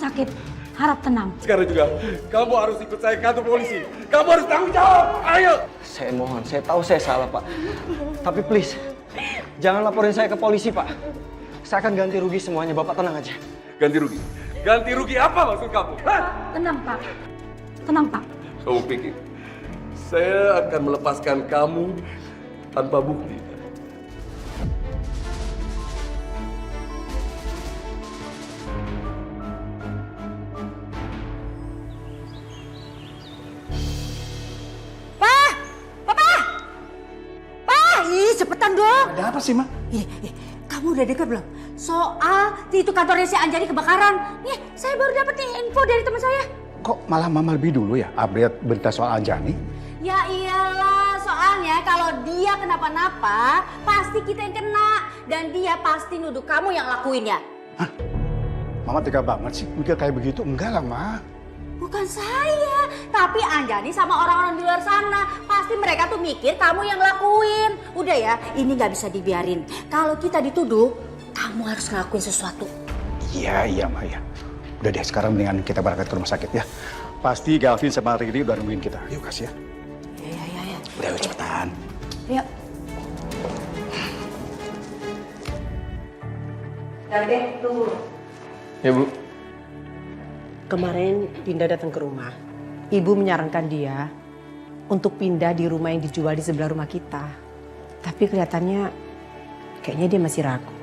sakit. Harap tenang. Sekarang juga, kamu harus ikut saya ke kantor polisi. Kamu harus tanggung jawab. Ayo. Saya mohon, saya tahu saya salah, Pak. Tapi please, jangan laporin saya ke polisi, Pak. Saya akan ganti rugi semuanya, Bapak tenang aja. Ganti rugi? Ganti rugi apa maksud kamu? Hah? Tenang, Pak. Tenang, Pak. Kamu pikir saya akan melepaskan kamu tanpa bukti? Cepetan dong. Ada apa sih, Ma? Kamu udah dengar belum? Soal itu kantornya si Anjani kebakaran. Nih, saya baru dapat nih info dari teman saya. Kok malah Mama lebih dulu ya update berita soal Anjani? Ya iyalah, soalnya kalau dia kenapa-napa, pasti kita yang kena. Dan dia pasti nuduh kamu yang lakuinnya. Hah? Mama tega banget sih mikir kayak begitu. Enggak lah, Ma. Bukan saya, tapi Anjani sama orang-orang di luar sana. Pasti mereka tuh mikir kamu yang lakuin. Udah ya, ini nggak bisa dibiarin. Kalau kita dituduh, kamu harus ngelakuin sesuatu. Iya, Ma, ya. Udah deh, sekarang mendingan kita berangkat ke rumah sakit ya. Pasti Galvin sama Riri udah nungguin kita. Yuk, kasih ya. Iya. Udah, yuk, cepetan. Yuk. Dede, tunggu. Ya, Bu. Kemarin Dinda datang ke rumah. Ibu menyarankan dia untuk pindah di rumah yang dijual di sebelah rumah kita. Tapi kelihatannya kayaknya dia masih ragu.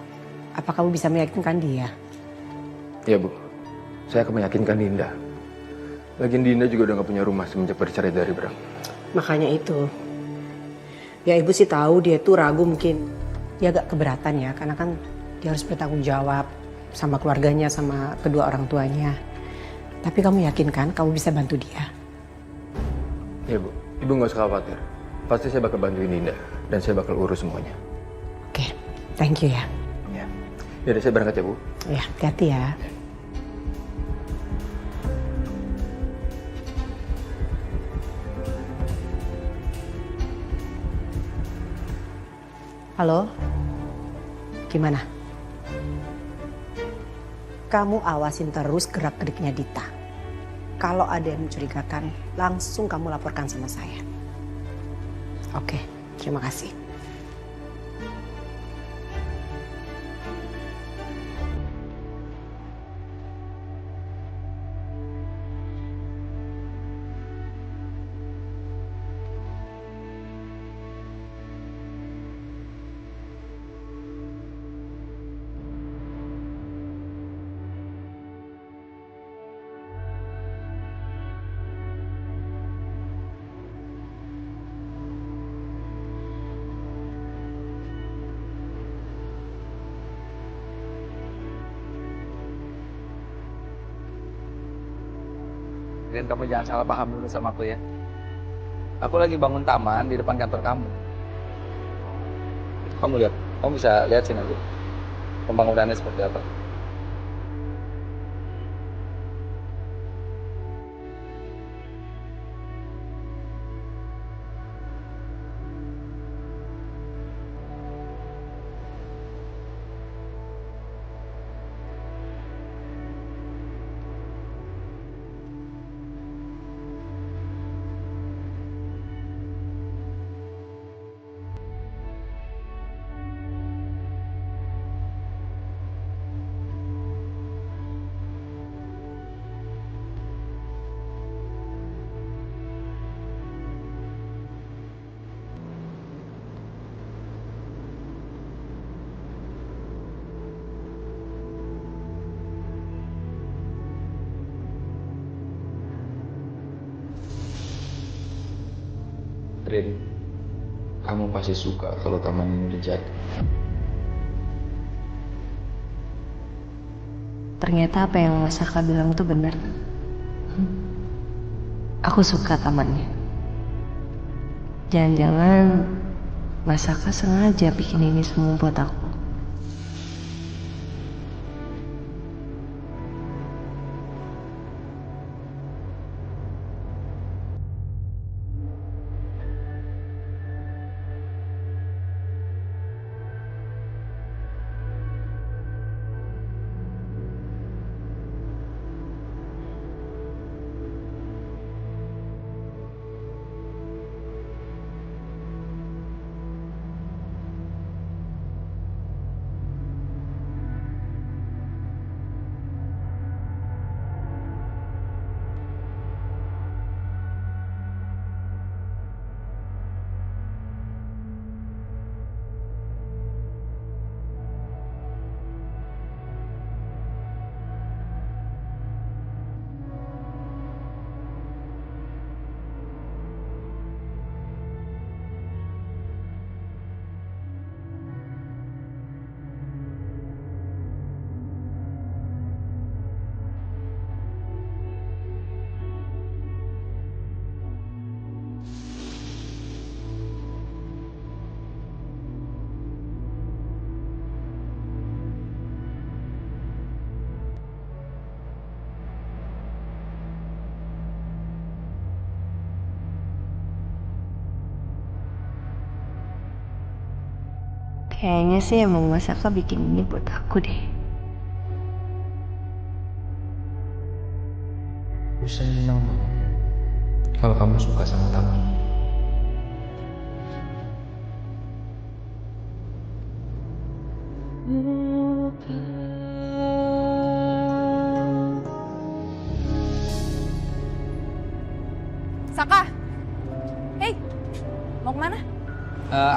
Apa kamu bisa meyakinkan dia? Ya, Bu. Saya akan meyakinkan Dinda. Lagian Dinda juga udah gak punya rumah semenjak bercerai dari Bram. Makanya itu. Ya ibu sih tahu dia tuh ragu mungkin. Dia agak keberatan ya. Karena kan dia harus bertanggung jawab sama keluarganya, sama kedua orang tuanya. Tapi kamu yakin kan kamu bisa bantu dia? Ya, Bu. Ibu gak usah khawatir. Pasti saya bakal bantuin Dinda. Dan saya bakal urus semuanya. Oke, thank you ya. Ya. Yaudah, saya berangkat ya, Bu. Ya, hati-hati ya. Halo? Gimana? Kamu awasin terus gerak-geriknya Dita. Kalau ada yang mencurigakan, langsung kamu laporkan sama saya. Oke, terima kasih. Dan kamu jangan salah paham dulu sama aku ya. Aku lagi bangun taman di depan kantor kamu. Itu kamu lihat, kamu bisa lihat sih nanti pembangunannya seperti apa. Rin, kamu pasti suka kalau taman ini udah jadi. Ternyata apa yang Mas Saka bilang itu benar. Aku suka tamannya. Jangan-jangan Mas Saka sengaja bikin ini semua buat aku. Kayaknya sih emang Mas Saka bikin ini buat aku deh. Aku senang kalau kamu suka sama Tama. Saka, hey, mau kemana?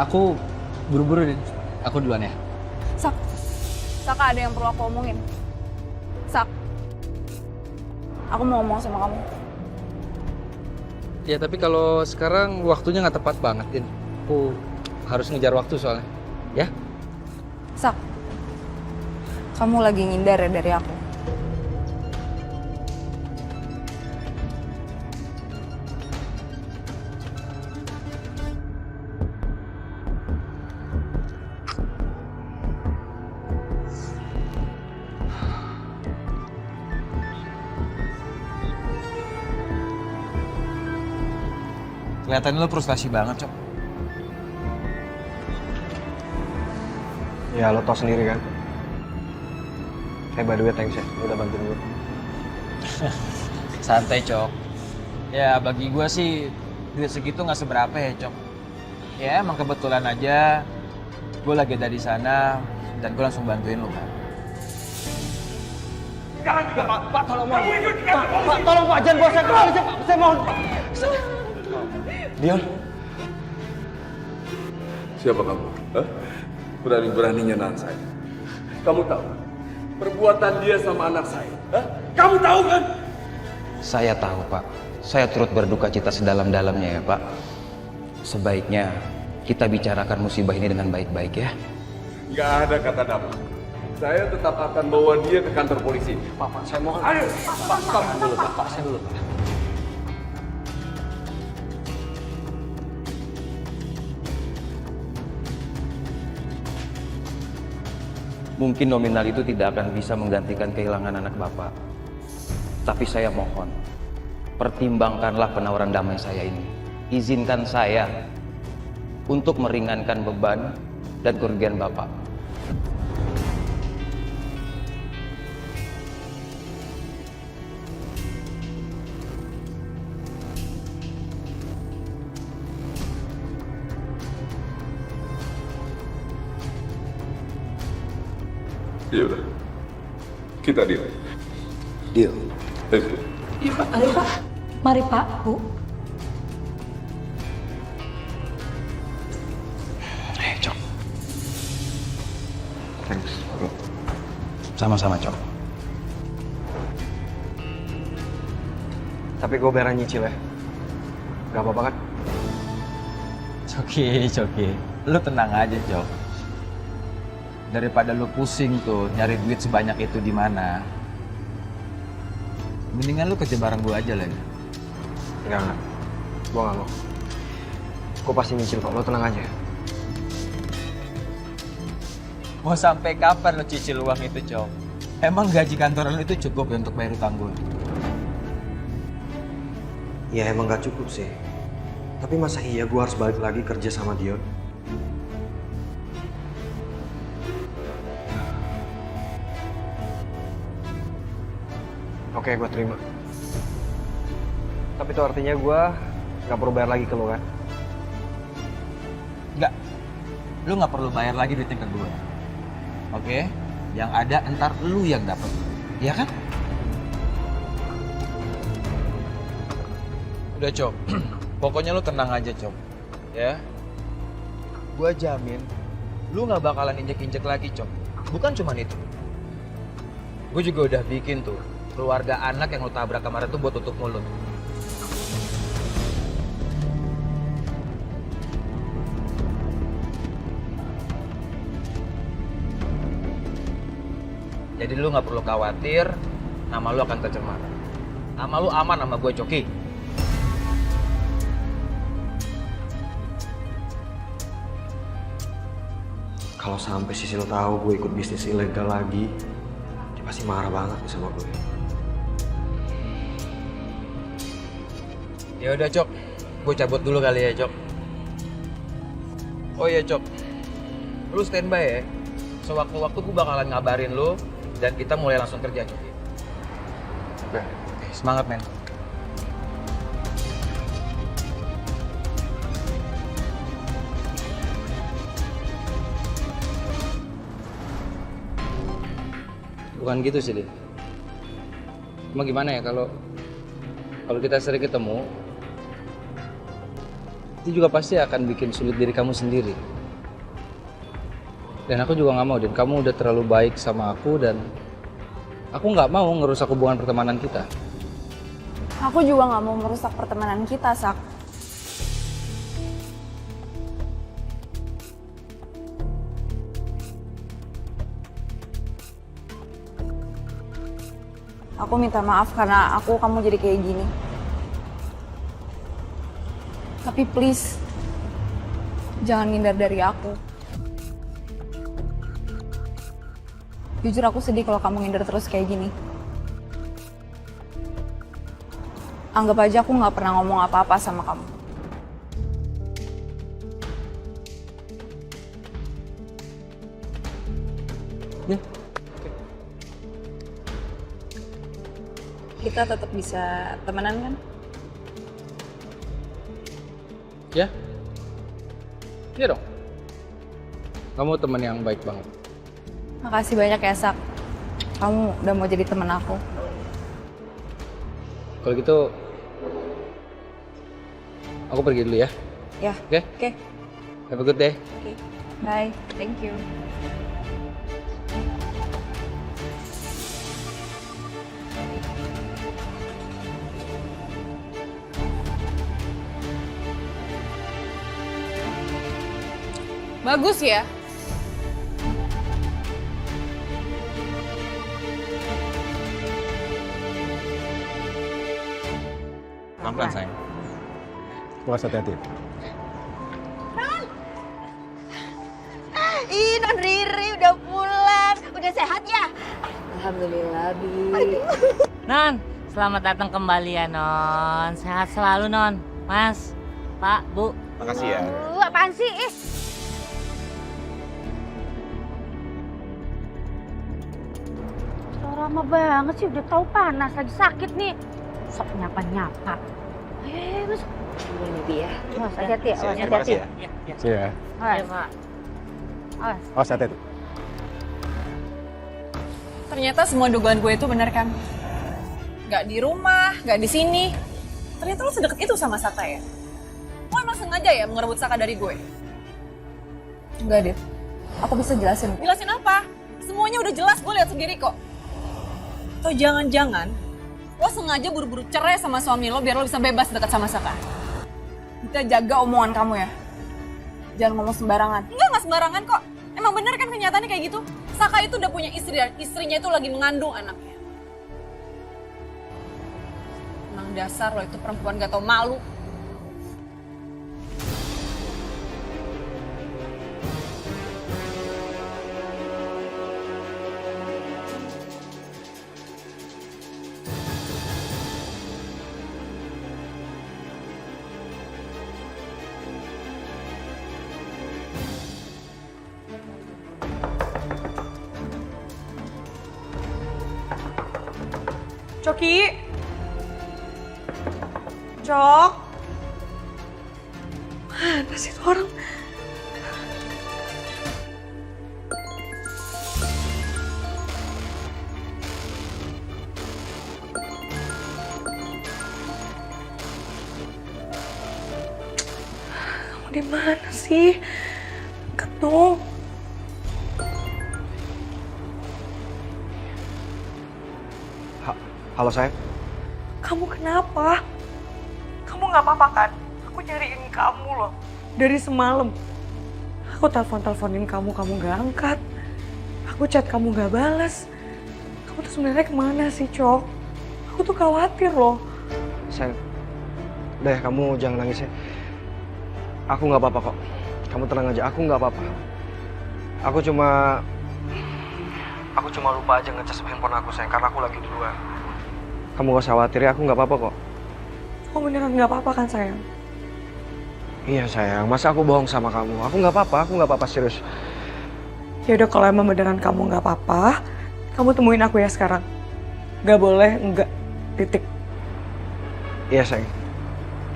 Aku buru-buru deh. Aku duluan ya. Saka, ada yang perlu aku omongin. Sak, aku mau ngomong sama kamu. Ya tapi kalau sekarang waktunya nggak tepat banget, Din. Aku harus ngejar waktu soalnya. Ya? Sak, kamu lagi ngindar ya dari aku. Kelihatannya lo frustasi banget, Cok. Ya lo tau sendiri kan. By the way, thanks ya, lo udah bantuin gue. Santai, Cok. Ya bagi gue sih duit segitu nggak seberapa ya, Cok. Ya emang kebetulan aja gue lagi ada di sana dan gue langsung bantuin lo kan. Pak, tolong Pak. Pak, tolong Pak, jangan bawa saya ke polisi, Pak. Saya mohon, Pak. Dion. Siapa kamu? Hah? Berani-beraninya nahan saya. Kamu tahu perbuatan dia sama anak saya? Hah? Kamu tahu kan? Saya tahu, Pak. Saya turut berduka cita sedalam-dalamnya ya, Pak. Sebaiknya kita bicarakan musibah ini dengan baik-baik ya. Nggak ada kata dapat. Saya tetap akan bawa dia ke kantor polisi. Pak, saya mohon. Ayo, Pak, stop dulu, Pak. Pak, saya dulu, Pak. Mungkin nominal itu tidak akan bisa menggantikan kehilangan anak Bapak. Tapi saya mohon, pertimbangkanlah penawaran damai saya ini. Izinkan saya untuk meringankan beban dan kerugian Bapak. Ya udah, kita deal. Deal. Ayo. Iya Pak, mari Pak. Mari Pak, Bu. Cok. Thanks. Sama-sama, Cok. Tapi gue beran nyicil ya. Gak apa-apa kan? Coki. Lu tenang aja, Cok. Daripada lu pusing tuh nyari duit sebanyak itu di mana. Mendingan lu kerja bareng gue aja lagi. Enggak. Gue gak mau. Gue pasti nyicil kok, lo tenang aja. Mau sampai kapan lu cicil uang itu, Cok? Emang gaji kantoran lu itu cukup ya untuk bayar utang gue? Ya emang gak cukup sih. Tapi masa iya gue harus balik lagi kerja sama Dion? Oke, gue terima. Tapi itu artinya gue gak perlu bayar lagi ke lo kan? Enggak. Lu nggak perlu bayar lagi duitnya ke gue. Oke? Yang ada entar lu yang dapat. Iya kan? Udah, Cok. Pokoknya lu tenang aja, Cok. Ya. Gue jamin lu nggak bakalan injek-injek lagi, Cok. Bukan cuma itu. Gue juga udah bikin tuh keluarga anak yang lu tabrak kemarin tuh buat tutup mulut. Jadi lu nggak perlu khawatir, nama lu akan tercemar. Nama lu aman sama gue, Coki. Kalau sampai Sisil tahu gue ikut bisnis ilegal lagi, dia pasti marah banget nih sama gue. Ya udah, Cok. Gue cabut dulu kali ya, Cok. Oh iya, Cok. Lu Lu standby ya. Sewaktu-waktu gue bakalan ngabarin lu dan kita mulai langsung kerja. Oke, semangat men. Bukan gitu sih, Din. Cuma gimana ya kalau kita sering ketemu, itu juga pasti akan bikin sulit diri kamu sendiri. Dan aku juga nggak mau, Din. Kamu udah terlalu baik sama aku dan aku nggak mau ngerusak hubungan pertemanan kita. Aku juga nggak mau merusak pertemanan kita, Sak. Aku minta maaf karena kamu jadi kayak gini. Tapi please, jangan ngindar dari aku. Jujur aku sedih kalau kamu ngindar terus kayak gini. Anggap aja aku nggak pernah ngomong apa-apa sama kamu. Ya. Kita tetap bisa temenan kan? Ya? Iya dong. Kamu teman yang baik banget. Makasih banyak ya, Sak. Kamu udah mau jadi temen aku. Kalau gitu, aku pergi dulu ya. Ya. Oke? Oke. Have a good day. Oke. Bye. Thank you. Bagus ya. Pelan-pelan sayang. Puas hati-hati. Ih, Non Riri udah pulang. Udah sehat ya? Alhamdulillah, Bi. Non, selamat datang kembali ya, Non. Sehat selalu, Non. Mas, Pak, Bu. Makasih ya. Apaan sih? Lama banget sih, udah tahu panas, lagi sakit nih. Sok nyapa-nyapa. Ayo, masuk. Ini dia. Awas, hati-hati ya. Awas, Terima hati-hati. kasih ya. See ya. Awas. Pak. Awas. Awas hati-hati. Ternyata semua dugaan gue itu benar kan? Gak di rumah, gak di sini. Ternyata lo sedekat itu sama Saka ya? Lo emang sengaja ya ngerebut Saka dari gue? Enggak, Dit. Aku bisa jelasin. Jelasin apa? Semuanya udah jelas, gue lihat sendiri kok. Atau jangan-jangan lo sengaja buru-buru cerai sama suami lo biar lo bisa bebas dekat sama Saka. Kita jaga omongan kamu ya. Jangan ngomong sembarangan. Enggak sembarangan kok. Emang bener kan kenyataannya kayak gitu? Saka itu udah punya istri dan istrinya itu lagi mengandung anaknya. Emang dasar lo itu perempuan gak tau malu. Coki. Cok. Mana sih itu orang? Kamu di mana sih? Angkat dong. Halo sayang. Kamu kenapa? Kamu nggak apa-apa kan? Aku nyariin kamu loh dari semalam. Aku teleponin kamu nggak angkat. Aku chat kamu nggak balas. Kamu tuh sebenarnya kemana sih, Cok? Aku tuh khawatir loh. Sayang. Udah ya, kamu jangan nangis ya. Aku nggak apa-apa kok. Kamu tenang aja, aku nggak apa-apa. Aku cuma lupa aja ngecas handphone aku sayang, karena aku lagi di luar. Kamu gak usah khawatir ya, aku nggak apa-apa kok. Kamu beneran nggak apa-apa kan, sayang? Iya sayang, masa aku bohong sama kamu? Aku nggak apa-apa serius. Ya udah kalau emang beneran kamu nggak apa-apa, kamu temuin aku ya sekarang. Nggak boleh, enggak. Titik. Iya sayang,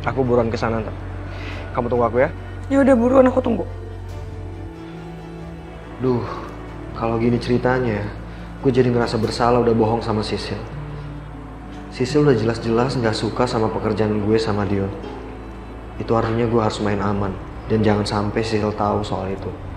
aku buruan ke sana ntar. Kamu tunggu aku ya. Ya udah buruan, aku tunggu. Duh, kalau gini ceritanya, gue jadi ngerasa bersalah udah bohong sama Sisil. Sisil udah jelas-jelas nggak suka sama pekerjaan gue sama Dion. Itu artinya gue harus main aman dan jangan sampai Sisil tahu soal itu.